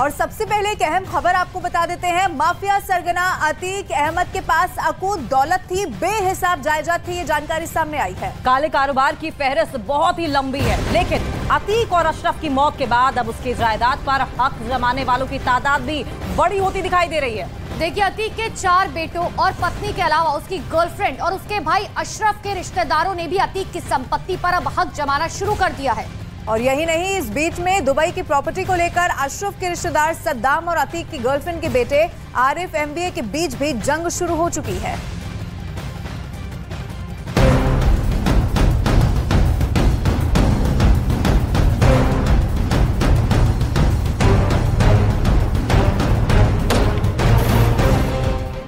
और सबसे पहले एक अहम खबर आपको बता देते हैं। माफिया सरगना अतीक अहमद के पास अकूत दौलत थी, बेहिसाब जायदाद थी, ये जानकारी सामने आई है। काले कारोबार की फहरिस्त बहुत ही लंबी है, लेकिन अतीक और अशरफ की मौत के बाद अब उसकी जायदाद पर हक जमाने वालों की तादाद भी बड़ी होती दिखाई दे रही है। देखिए, अतीक के 4 बेटों और पत्नी के अलावा उसकी गर्लफ्रेंड और उसके भाई अशरफ के रिश्तेदारों ने भी अतीक की संपत्ति पर अब हक जमाना शुरू कर दिया है। और यही नहीं, इस बीच में दुबई की प्रॉपर्टी को लेकर अशरफ के रिश्तेदार सद्दाम और अतीक की गर्लफ्रेंड के बेटे आरिफ MBA के बीच भी जंग शुरू हो चुकी है।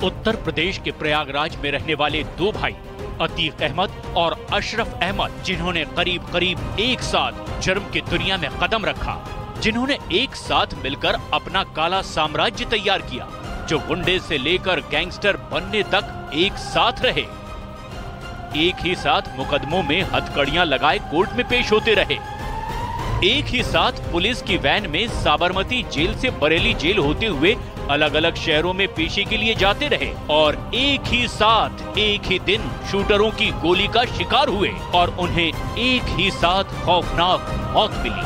उत्तर प्रदेश के प्रयागराज में रहने वाले 2 भाई अतीक अहमद और अशरफ अहमद, जिन्होंने करीब करीब एक साथ जुर्म की दुनिया में कदम रखा, जिन्होंने एक साथ मिलकर अपना काला साम्राज्य तैयार किया, जो गुंडे से लेकर गैंगस्टर बनने तक एक साथ रहे, एक ही साथ मुकदमों में हथकड़ियां लगाए कोर्ट में पेश होते रहे, एक ही साथ पुलिस की वैन में साबरमती जेल से बरेली जेल होते हुए अलग अलग शहरों में पेशी के लिए जाते रहे, और एक ही साथ एक ही दिन शूटरों की गोली का शिकार हुए और उन्हें एक ही साथ खौफनाक मौत मिली।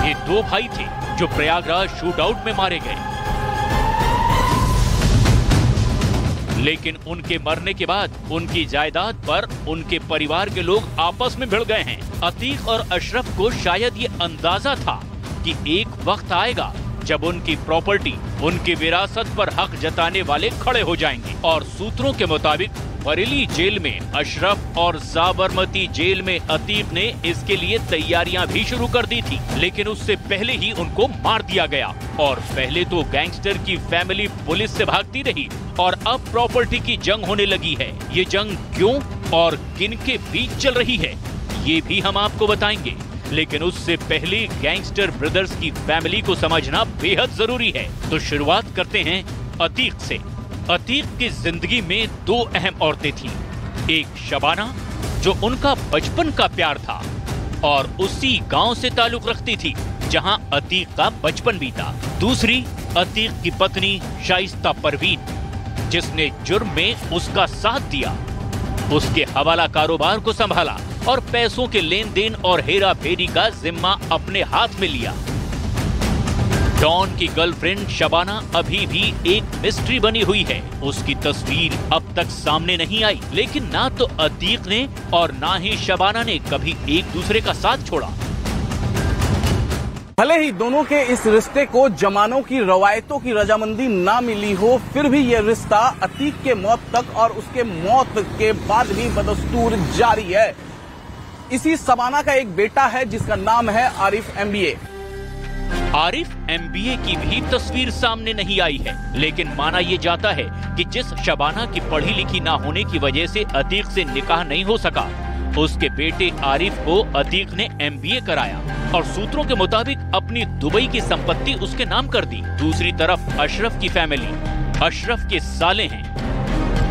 ये 2 भाई थे जो प्रयागराज शूटआउट में मारे गए, लेकिन उनके मरने के बाद उनकी जायदाद पर उनके परिवार के लोग आपस में भिड़ गए हैं। अतीक और अशरफ को शायद ये अंदाजा था कि एक वक्त आएगा जब उनकी प्रॉपर्टी, उनकी विरासत पर हक जताने वाले खड़े हो जाएंगे, और सूत्रों के मुताबिक बरेली जेल में अशरफ और साबरमती जेल में अतीक ने इसके लिए तैयारियां भी शुरू कर दी थी, लेकिन उससे पहले ही उनको मार दिया गया। और पहले तो गैंगस्टर की फैमिली पुलिस से भागती रही, और अब प्रॉपर्टी की जंग होने लगी है। ये जंग क्यों और किन के बीच चल रही है, ये भी हम आपको बताएंगे, लेकिन उससे पहले गैंगस्टर ब्रदर्स की फैमिली को समझना बेहद जरूरी है। तो शुरुआत करते हैं अतीक से। अतीक की जिंदगी में 2 अहम औरतें थीं। एक शबाना, जो उनका बचपन का प्यार था और उसी गांव से ताल्लुक रखती थी जहां अतीक का बचपन बीता। दूसरी अतीक की पत्नी शाइस्ता परवीन, जिसने जुर्म में उसका साथ दिया, उसके हवाला कारोबार को संभाला और पैसों के लेन देन और हेरा फेरी का जिम्मा अपने हाथ में लिया। डॉन की गर्लफ्रेंड शबाना अभी भी एक मिस्ट्री बनी हुई है। उसकी तस्वीर अब तक सामने नहीं आई, लेकिन ना तो अतीक ने और ना ही शबाना ने कभी एक दूसरे का साथ छोड़ा। भले ही दोनों के इस रिश्ते को जमानों की रवायतों की रजामंदी ना मिली हो, फिर भी यह रिश्ता अतीक के मौत तक और उसके मौत के बाद भी बदस्तूर जारी है। इसी शबाना का एक बेटा है जिसका नाम है आरिफ MBA। आरिफ MBA की भी तस्वीर सामने नहीं आई है, लेकिन माना यह जाता है कि जिस शबाना की पढ़ी लिखी ना होने की वजह से अतीक से निकाह नहीं हो सका, उसके बेटे आरिफ को अतीक ने MBA कराया और सूत्रों के मुताबिक अपनी दुबई की संपत्ति उसके नाम कर दी। दूसरी तरफ अशरफ की फैमिली, अशरफ के साले हैं।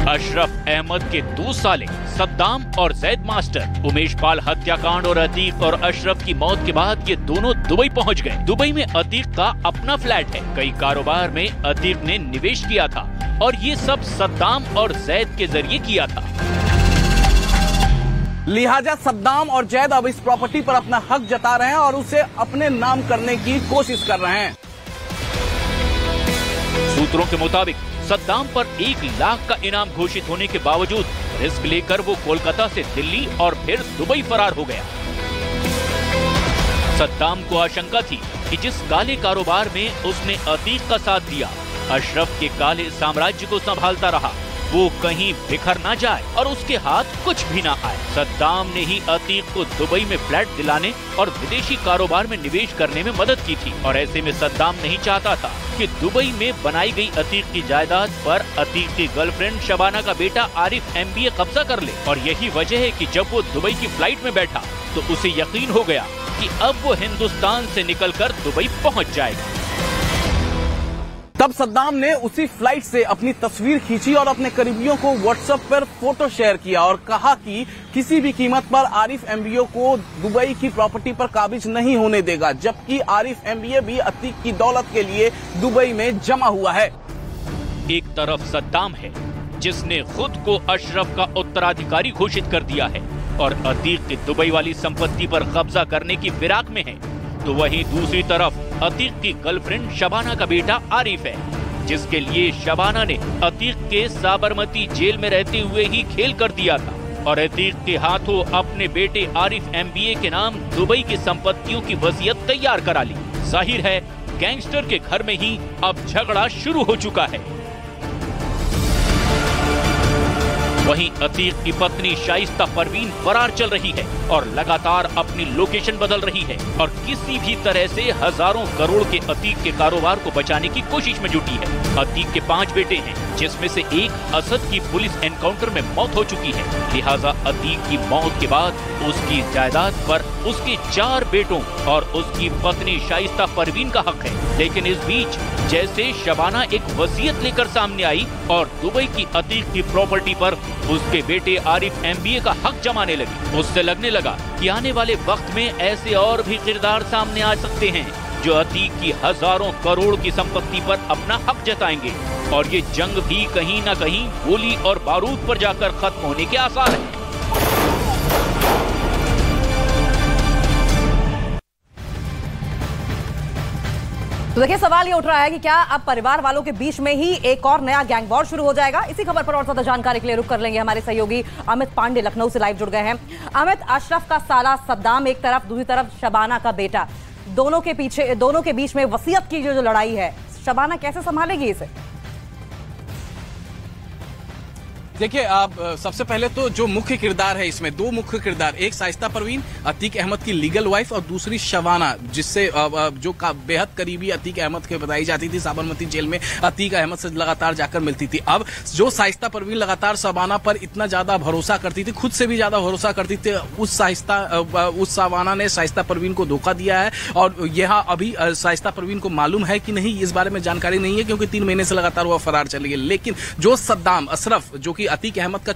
अशरफ अहमद के 2 साले सद्दाम और जैद मास्टर, उमेश पाल हत्याकांड और अतीक और अशरफ की मौत के बाद ये दोनों दुबई पहुंच गए। दुबई में अतीक का अपना फ्लैट है। कई कारोबार में अतीक ने निवेश किया था और ये सब सद्दाम और जैद के जरिए किया था। लिहाजा सद्दाम और जैद अब इस प्रॉपर्टी पर अपना हक जता रहे हैं और उसे अपने नाम करने की कोशिश कर रहे हैं। सूत्रों के मुताबिक सद्दाम पर 1 लाख का इनाम घोषित होने के बावजूद रिस्क लेकर वो कोलकाता से दिल्ली और फिर दुबई फरार हो गया। सद्दाम को आशंका थी कि जिस काले कारोबार में उसने अतीक का साथ दिया, अशरफ के काले साम्राज्य को संभालता रहा, वो कहीं बिखर ना जाए और उसके हाथ कुछ भी ना आए। सद्दाम ने ही अतीक को दुबई में फ्लैट दिलाने और विदेशी कारोबार में निवेश करने में मदद की थी, और ऐसे में सद्दाम नहीं चाहता था कि दुबई में बनाई गई अतीक की जायदाद पर अतीक की गर्लफ्रेंड शबाना का बेटा आरिफ MBA कब्जा कर ले। और यही वजह है कि जब वो दुबई की फ्लाइट में बैठा तो उसे यकीन हो गया कि अब वो हिंदुस्तान से निकलकर दुबई पहुंच जाएगा। तब सद्दाम ने उसी फ्लाइट से अपनी तस्वीर खींची और अपने करीबियों को व्हाट्सएप पर फोटो शेयर किया और कहा कि किसी भी कीमत पर आरिफ एमबीए को दुबई की प्रॉपर्टी पर काबिज नहीं होने देगा, जबकि आरिफ एमबीए भी अतीक की दौलत के लिए दुबई में जमा हुआ है। एक तरफ सद्दाम है जिसने खुद को अशरफ का उत्तराधिकारी घोषित कर दिया है और अतीक की दुबई वाली संपत्ति पर कब्जा करने की फिराक में है, तो वहीं दूसरी तरफ अतीक की गर्लफ्रेंड शबाना का बेटा आरिफ है, जिसके लिए शबाना ने अतीक के साबरमती जेल में रहते हुए ही खेल कर दिया था और अतीक के हाथों अपने बेटे आरिफ एमबीए के नाम दुबई की संपत्तियों की वसीयत तैयार करा ली। जाहिर है गैंगस्टर के घर में ही अब झगड़ा शुरू हो चुका है। वहीं अतीक की पत्नी शाइस्ता परवीन फरार चल रही है और लगातार अपनी लोकेशन बदल रही है और किसी भी तरह से हजारों करोड़ के अतीक के कारोबार को बचाने की कोशिश में जुटी है। अतीक के 5 बेटे हैं, जिसमें से एक असद की पुलिस एनकाउंटर में मौत हो चुकी है, लिहाजा अतीक की मौत के बाद उसकी जायदाद पर उसके 4 बेटों और उसकी पत्नी शाइस्ता परवीन का हक है। लेकिन इस बीच जैसे शबाना एक वसीयत लेकर सामने आई और दुबई की अतीक की प्रॉपर्टी पर उसके बेटे आरिफ एमबीए का हक जमाने लगी, उससे लगने लगा कि आने वाले वक्त में ऐसे और भी किरदार सामने आ सकते हैं जो अतीक की हजारों करोड़ की संपत्ति पर अपना हक जताएंगे और ये जंग भी कहीं न कहीं गोली और बारूद पर जाकर खत्म होने के आसार हैं। तो देखिए, सवाल ये उठ रहा है कि क्या अब परिवार वालों के बीच में ही एक और नया गैंग वॉर शुरू हो जाएगा। इसी खबर पर और ज्यादा जानकारी के लिए रुक कर लेंगे हमारे सहयोगी अमित पांडे लखनऊ से लाइव जुड़ गए हैं। अमित, अशरफ का साला सद्दाम एक तरफ, दूसरी तरफ शबाना का बेटा, दोनों के बीच में वसीयत की जो लड़ाई है, शबाना कैसे संभालेगी इसे? देखिए, आप सबसे पहले तो जो मुख्य किरदार है इसमें 2 मुख्य किरदार, एक शाइस्ता परवीन अतीक अहमद की लीगल वाइफ और दूसरी शबाना, जिससे जो बेहद करीबी अतीक अहमद के बताई जाती थी, साबरमती जेल में अतीक अहमद से लगातार जाकर मिलती थी। अब जो शाइस्ता परवीन लगातार शबाना पर इतना ज्यादा भरोसा करती थी, खुद से भी ज्यादा भरोसा करती थी, उस शबाना ने शाइस्ता परवीन को धोखा दिया है और यहाँ अभी शाइस्ता परवीन को मालूम है कि नहीं, इस बारे में जानकारी नहीं है, क्योंकि 3 महीने से लगातार वह फरार चली गई। लेकिन जो सद्दाम अशरफ, जो कि अतीक अहमद का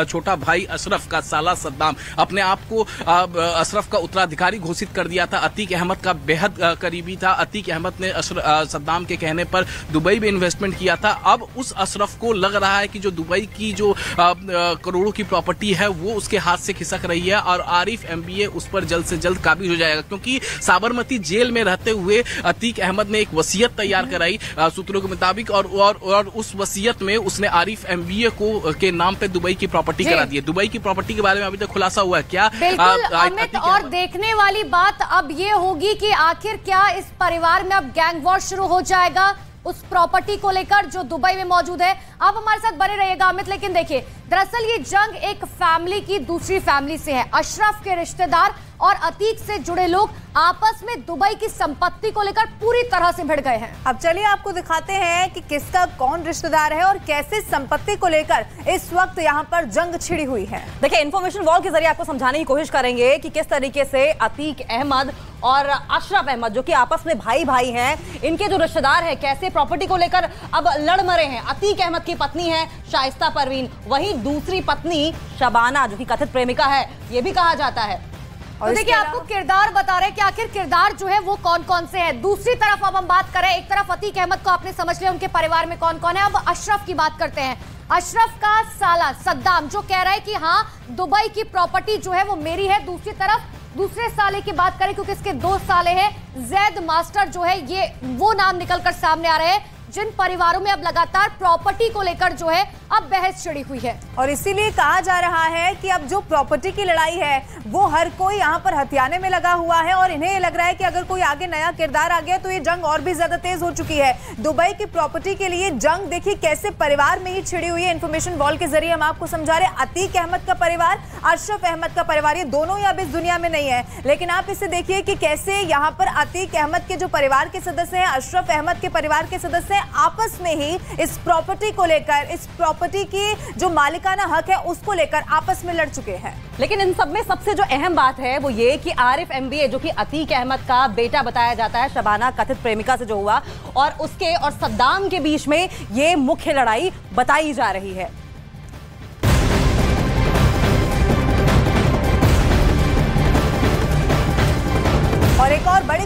छोटा भाई अशरफ का साला सद्दाम, अपने आप को अशरफ का उत्तराधिकारी घोषित कर दिया था, अतीक अहमद का बेहद करीबी था। अतीक अहमद ने सद्दाम के कहने पर दुबई में इन्वेस्टमेंट किया था। अब उस अशरफ को लग रहा है कि जो दुबई की जो करोड़ों की प्रॉपर्टी है वो उसके हाथ से खिसक रही है और आरिफ एमबीए उस पर जल्द से जल्द काबिज हो जाएगा, क्योंकि साबरमती जेल में रहते हुए अतीक अहमद ने एक वसीयत तैयार कराई सूत्रों के मुताबिक और उस वसीयत में उसने आरिफ एमबीए के नाम पे दुबई की प्रॉपर्टी करा दी है। दुबई की प्रॉपर्टी के बारे में अभी तक खुलासा हुआ है क्या? बिल्कुल अमित, और देखने वाली बात अब ये होगी कि आखिर क्या इस परिवार में अब गैंग वॉर शुरू हो जाएगा उस प्रॉपर्टी को लेकर जो दुबई में मौजूद है। आप हमारे साथ बने रहिएगा अमित। लेकिन देखिए, दरअसल ये जंग एक फैमिली की दूसरी फैमिली से है। अशरफ के रिश्तेदार और अतीक से जुड़े लोग आपस में दुबई की संपत्ति को लेकर पूरी तरह से भिड़ गए हैं। अब चलिए आपको दिखाते हैं कि किसका कौन रिश्तेदार है और कैसे संपत्ति को लेकर इस वक्त यहाँ पर जंग छिड़ी हुई है। देखिए, इंफॉर्मेशन वॉल के जरिए आपको समझाने की कोशिश करेंगे कि किस तरीके से अतीक अहमद और अशरफ अहमद, जो कि आपस में भाई भाई हैं, इनके जो रिश्तेदार हैं, कैसे प्रॉपर्टी को लेकर अब लड़ मरे हैं। अतीक अहमद की पत्नी है शाइस्ता परवीन, वहीं दूसरी पत्नी शबाना, जो कि कथित प्रेमिका है, ये भी कहा जाता है। तो देखिए, आपको किरदार बता रहे हैं कि आखिर किरदार जो है वो कौन कौन से हैं। दूसरी तरफ अब हम बात करें, एक तरफ अतीक अहमद को आपने समझ लिया, उनके परिवार में कौन कौन है। अब अशरफ की बात करते हैं। अशरफ का साला सद्दाम जो कह रहा है कि हाँ, दुबई की प्रॉपर्टी जो है वो मेरी है। दूसरी तरफ दूसरे साले की बात करें, क्योंकि इसके 2 साले हैं, जैद मास्टर जो है, ये वो नाम निकलकर सामने आ रहे हैं जिन परिवारों में अब लगातार प्रॉपर्टी को लेकर जो है अब बहस छिड़ी हुई है। और इसीलिए कहा जा रहा है कि अब जो प्रॉपर्टी की लड़ाई है वो हर कोई यहाँ पर हथियाने में लगा हुआ है और इन्हें ये लग रहा है कि अगर कोई आगे नया किरदार आ गया तो ये जंग और भी ज्यादा तेज हो चुकी है। दुबई की प्रॉपर्टी के लिए जंग देखिए कैसे परिवार में ही छिड़ी हुई है। इन्फॉर्मेशन वॉल के जरिए हम आपको समझा रहे, अतीक अहमद का परिवार, अशरफ अहमद का परिवार, ये दोनों ही अब इस दुनिया में नहीं है। लेकिन आप इसे देखिए कि कैसे यहाँ पर अतीक अहमद के जो परिवार के सदस्य हैं, अशरफ अहमद के परिवार के सदस्य हैं, आपस में ही इस प्रॉपर्टी को लेकर, इस प्रॉपर्टी की जो मालिकाना हक है उसको लेकर आपस में लड़ चुके हैं। लेकिन इन सब में सबसे जो अहम बात है वो ये कि आरिफ एमबीए, जो कि अतीक अहमद का बेटा बताया जाता है, शबाना कथित प्रेमिका से जो हुआ, और उसके और सद्दाम के बीच में ये मुख्य लड़ाई बताई जा रही है। और एक और बड़ी